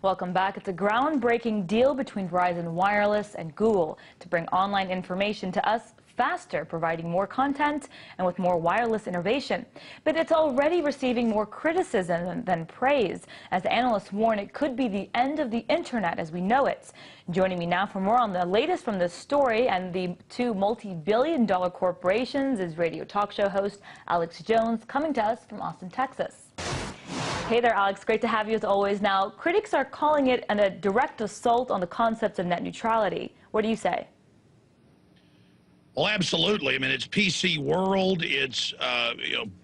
Welcome back. It's a groundbreaking deal between Verizon Wireless and Google to bring online information to us faster, providing more content and with more wireless innovation. But it's already receiving more criticism than praise, as analysts warn it could be the end of the internet as we know it. Joining me now for more on the latest from this story and the two multi-billion-dollar corporations is radio talk show host Alex Jones, coming to us from Austin, Texas. Hey there, Alex. Great to have you as always. Now, critics are calling it a direct assault on the concepts of net neutrality. What do you say? Well, absolutely. I mean, it's PC World. It's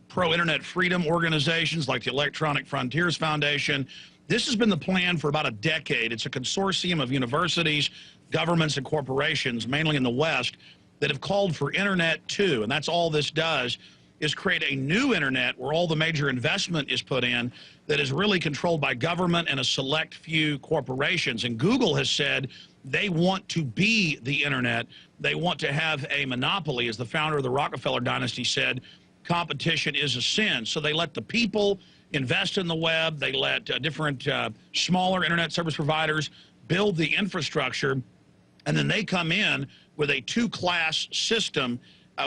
pro-internet freedom organizations like the Electronic Frontiers Foundation. This has been the plan for about a decade. It's a consortium of universities, governments, and corporations, mainly in the West, that have called for Internet 2. And that's all this does, is create a new internet where all the major investment is put in that is really controlled by government and a select few corporations. And Google has said they want to be the internet. They want to have a monopoly. As the founder of the Rockefeller dynasty said, competition is a sin. So they let the people invest in the web. They let different smaller internet service providers build the infrastructure. And then they come in with a two-class system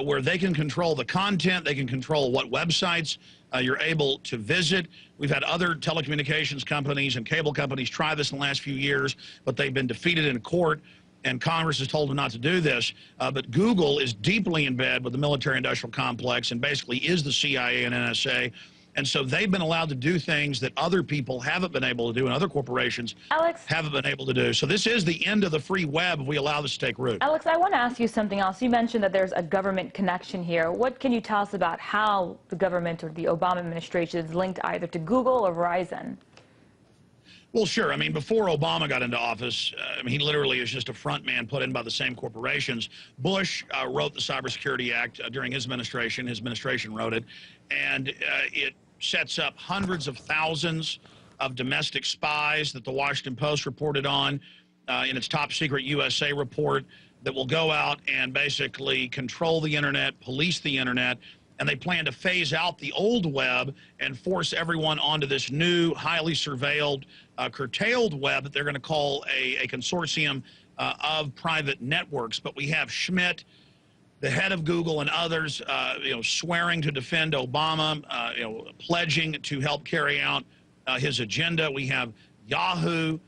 where they can control the content, they can control what websites you're able to visit. We've had other telecommunications companies and cable companies try this in the last few years, but they've been defeated in court, and Congress has told them not to do this. But Google is deeply in bed with the military-industrial complex and basically is the CIA and NSA. And so they've been allowed to do things that other people haven't been able to do and other corporations haven't been able to do. So this is the end of the free web if we allow this to take root. Alex, I want to ask you something else. You mentioned that there's a government connection here. What can you tell us about how the government or the Obama administration is linked either to Google or Verizon? Well, sure. I mean, before Obama got into office, he literally is just a front man put in by the same corporations. Bush wrote the Cybersecurity Act during his administration. His administration wrote it. And it sets up hundreds of thousands of domestic spies that the Washington Post reported on in its top secret USA report that will go out and basically control the internet, police the internet, and they plan to phase out the old web and force everyone onto this new, highly surveilled, curtailed web that they're going to call a consortium of private networks. But we have Schmidt, the head of Google, and others, swearing to defend Obama, pledging to help carry out his agenda. We have Yahoo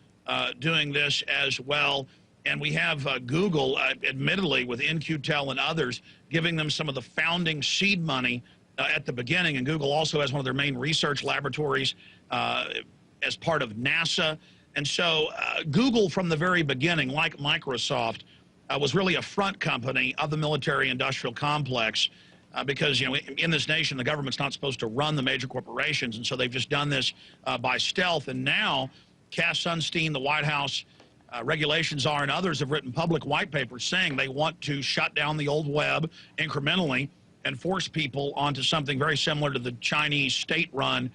doing this as well. And we have Google, admittedly, with In-Q-Tel and others, giving them some of the founding seed money at the beginning. And Google also has one of their main research laboratories as part of NASA. And so Google, from the very beginning, like Microsoft, was really a front company of the military-industrial complex because, in this nation, the government's not supposed to run the major corporations. And so they've just done this by stealth. And now Cass Sunstein, the White House regulations czar, and others have written public white papers saying they want to shut down the old web incrementally and force people onto something very similar to the Chinese state-run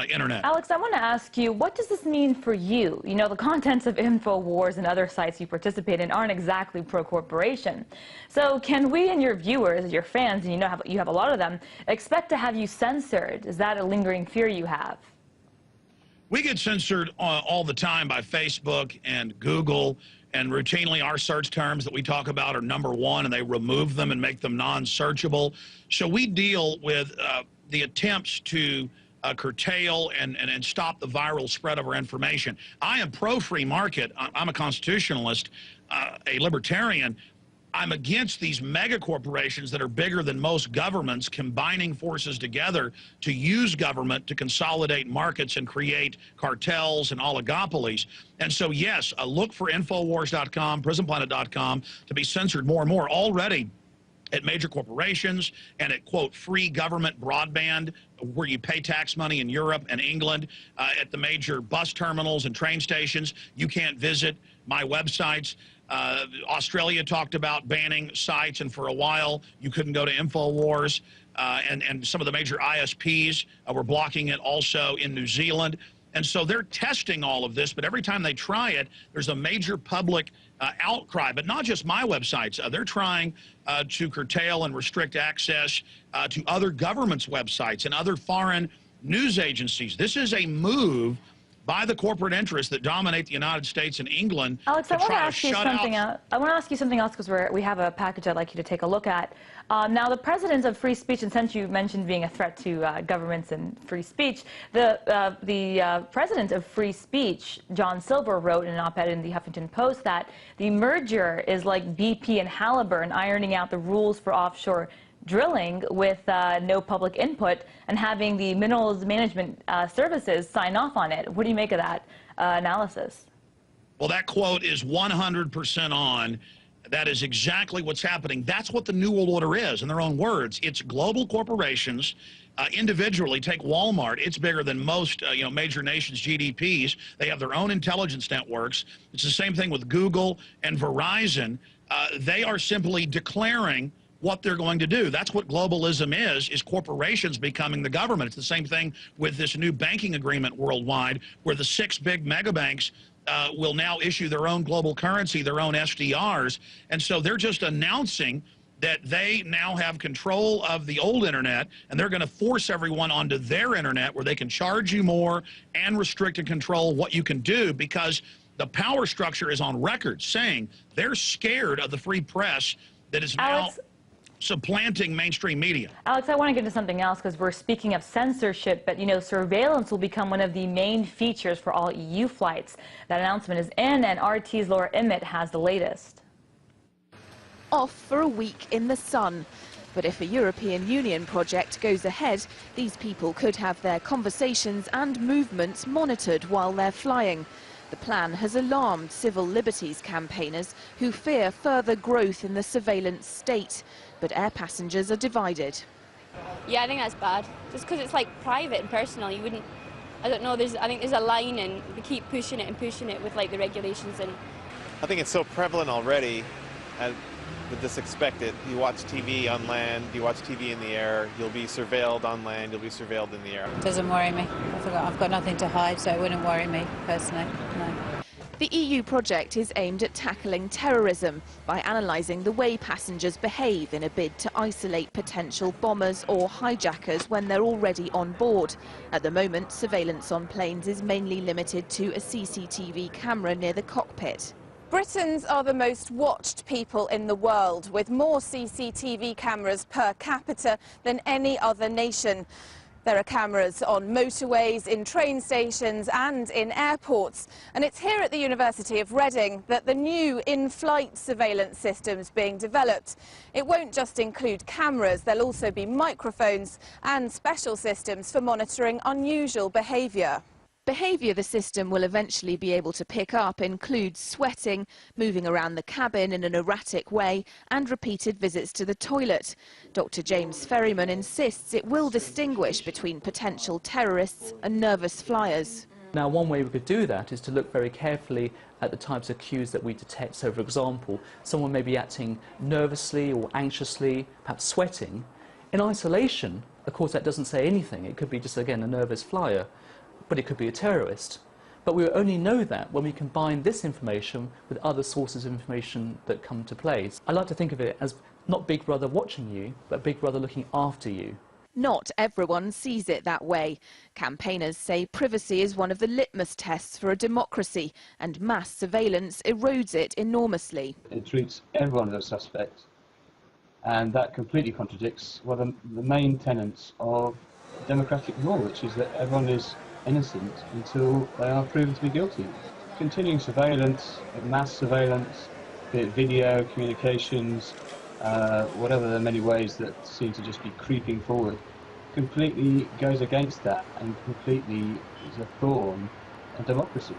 internet. Alex, I want to ask you, what does this mean for you? The contents of InfoWars and other sites you participate in aren't exactly pro-corporation. So can we and your viewers, your fans, and you have a lot of them, expect to have you censored? Is that a lingering fear you have? We get censored all the time by Facebook and Google, and routinely our search terms that we talk about are #1, and they remove them and make them non-searchable. So we deal with the attempts to curtail and stop the viral spread of our information. I am pro-free market. I'm a constitutionalist, a libertarian. I'm against these mega corporations that are bigger than most governments combining forces together to use government to consolidate markets and create cartels and oligopolies. And so, yes, look for Infowars.com, PrisonPlanet.com to be censored more and more. Already at major corporations and at, quote, free government broadband, where you pay tax money in Europe and England, at the major bus terminals and train stations, you can't visit my websites. Australia talked about banning sites, and for a while you couldn't go to InfoWars, and some of the major ISPs were blocking it also in New Zealand. And so they're testing all of this, but every time they try it, there's a major public outcry. But not just my websites. They're trying to curtail and restrict access to other governments' websites and other foreign news agencies. This is a move by the corporate interests that dominate the United States and England Alex, to I want to try to ask you shut something out. else. I want to ask you something else because we have a package I'd like you to take a look at. Now, the president of free speech, and since you mentioned being a threat to governments and free speech, the president of free speech, John Silver, wrote in an op-ed in the Huffington Post that the merger is like BP and Halliburton ironing out the rules for offshore drilling with no public input and having the minerals management services sign off on it. What do you make of that analysis? Well, that quote is 100% on. That is exactly what's happening. That's what the New World Order is, in their own words. It's global corporations. Individually, take Walmart. It's bigger than most major nations' GDPs. They have their own intelligence networks. It's the same thing with Google and Verizon. They are simply declaring what they're going to do. That's what globalism is corporations becoming the government. It's the same thing with this new banking agreement worldwide, where the 6 big mega banks will now issue their own global currency, their own SDRs. And so they're just announcing that they now have control of the old internet, and they're going to force everyone onto their internet where they can charge you more and restrict and control what you can do, because the power structure is on record saying they're scared of the free press that is now supplanting mainstream media. Alex, I want to get into something else because we're speaking of censorship, but surveillance will become one of the main features for all EU flights. That announcement is in, and RT's Laura Emmett has the latest. Off for a week in the sun. But if a European Union project goes ahead, these people could have their conversations and movements monitored while they're flying. The plan has alarmed civil liberties campaigners who fear further growth in the surveillance state. But air passengers are divided. Yeah, I think that's bad. Just because it's like private and personal, you wouldn't, I don't know, I think there's a line, and we keep pushing it with like the regulations. And I think it's so prevalent already that just expect it. You watch TV on land, you watch TV in the air, you'll be surveilled on land, you'll be surveilled in the air. It doesn't worry me. I've got nothing to hide, so it wouldn't worry me personally, no. The EU project is aimed at tackling terrorism by analysing the way passengers behave in a bid to isolate potential bombers or hijackers when they're already on board. At the moment, surveillance on planes is mainly limited to a CCTV camera near the cockpit. Britons are the most watched people in the world, with more CCTV cameras per capita than any other nation. There are cameras on motorways, in train stations and in airports. And it's here at the University of Reading that the new in-flight surveillance system's being developed. It won't just include cameras, there'll also be microphones and special systems for monitoring unusual behaviour. Behaviour the system will eventually be able to pick up includes sweating, moving around the cabin in an erratic way and repeated visits to the toilet. Dr. James Ferryman insists it will distinguish between potential terrorists and nervous flyers. Now, one way we could do that is to look very carefully at the types of cues that we detect. So, for example, someone may be acting nervously or anxiously, perhaps sweating. In isolation, of course, that doesn't say anything. It could be just, again, a nervous flyer. But it could be a terrorist. But we only know that when we combine this information with other sources of information that come to play. I like to think of it as not Big Brother watching you, but Big Brother looking after you. Not everyone sees it that way. Campaigners say privacy is one of the litmus tests for a democracy, and mass surveillance erodes it enormously. It treats everyone as a suspect, and that completely contradicts one of the main tenets of democratic law, which is that everyone is innocent until they are proven to be guilty. Continuing surveillance, mass surveillance, be it video, communications, whatever the many ways that seem to just be creeping forward, completely goes against that and completely is a thorn on democracy.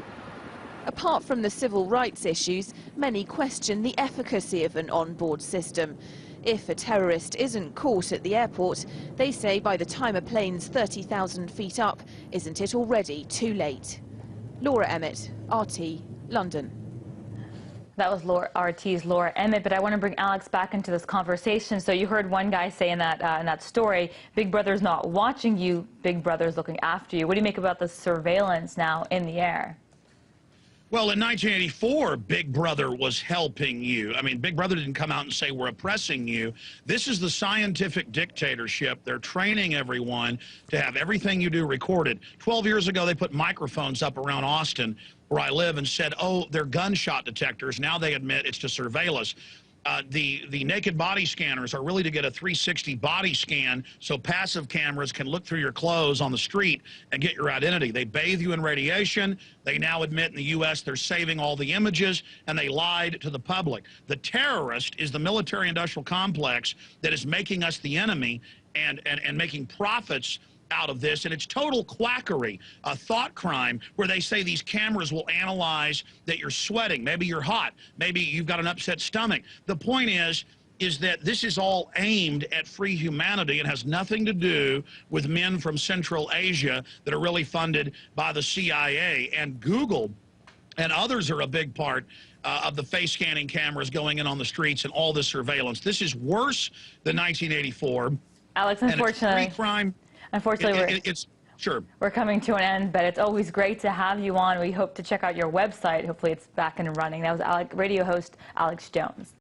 Apart from the civil rights issues, many question the efficacy of an on-board system. If a terrorist isn't caught at the airport, they say by the time a plane's 30,000 feet up, isn't it already too late? Laura Emmett, RT, London. That was RT's Laura Emmett, but I want to bring Alex back into this conversation. So you heard one guy say in that story, Big Brother's not watching you, Big Brother's looking after you. What do you make about the surveillance now in the air? Well, in 1984, Big Brother was helping you. I mean, Big Brother didn't come out and say we're oppressing you. This is the scientific dictatorship. They're training everyone to have everything you do recorded. 12 years ago, they put microphones up around Austin, where I live, and said, oh, they're gunshot detectors. Now they admit it's to surveil us. The naked body scanners are really to get a 360 body scan so passive cameras can look through your clothes on the street and get your identity. They bathe you in radiation. They now admit in the U.S. they're saving all the images, and they lied to the public. The terrorist is the military-industrial complex that is making us the enemy and making profits out of this, and it's total quackery, a thought crime where they say these cameras will analyze that you're sweating, maybe you're hot, maybe you've got an upset stomach. The point is that this is all aimed at free humanity and has nothing to do with men from Central Asia that are really funded by the CIA. And Google and others are a big part of the face scanning cameras going in on the streets and all this surveillance. This is worse than 1984. Alex, and unfortunately, it's free crime. Unfortunately, Sure. We're coming to an end, but it's always great to have you on. We hope to check out your website. Hopefully it's back and running. That was radio host Alex Jones.